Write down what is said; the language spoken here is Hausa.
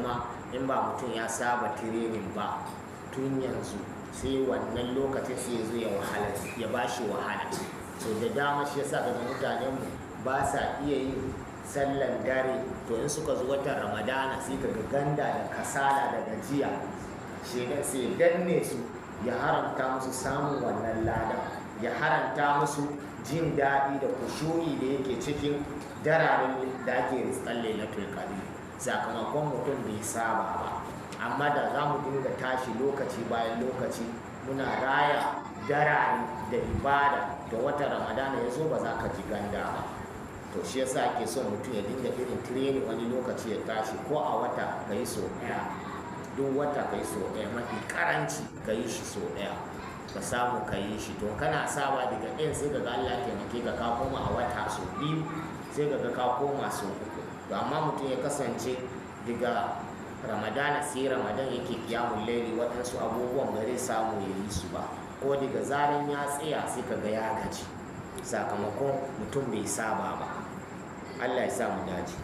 kuma in ba mutum ya saba training ba tun yanzu, sai wannan lokacin sai ya zo ya ba shi wahala. So da dama shi yasa daga mutanenmu ba sa iya yin sallan dare, to in suka zo watan ramadana sai ka ganda da kasala da gajiya, shedan sai danne su ya haramta musu samun wannan ladan, ya haramta musu jin daɗi da kushuri da yake cikin dararen da ake rizkan lailatul qadr, sakamakon mutum bai saba ba. Amma da za mu dinga tashi lokaci bayan lokaci muna raya darare da ibada, da watan ramadana ya zo ba za ka ji ganda ba. To shi yasa ake son mutum ya dinga irin training, wani lokaci ya tashi ko a wata ka yi so ɗaya, duk wata ka yi so ɗaya, mafi karanci ka yi shi so ɗaya, ka samu ka yi shi. To kana saba daga ɗin sai ga Allah taimake ka koma a wata so biyu, sai ga ka koma so uku. To amma mutum ya kasance daga ramadana sai ramadan yake kiyamun laili, waɗansu abubuwan ba zai samu ya yi su ba, ko daga zaran ya tsaya sai ka ga ya gaji, sakamakon mutum bai saba ba. Allah ya sa mu dace.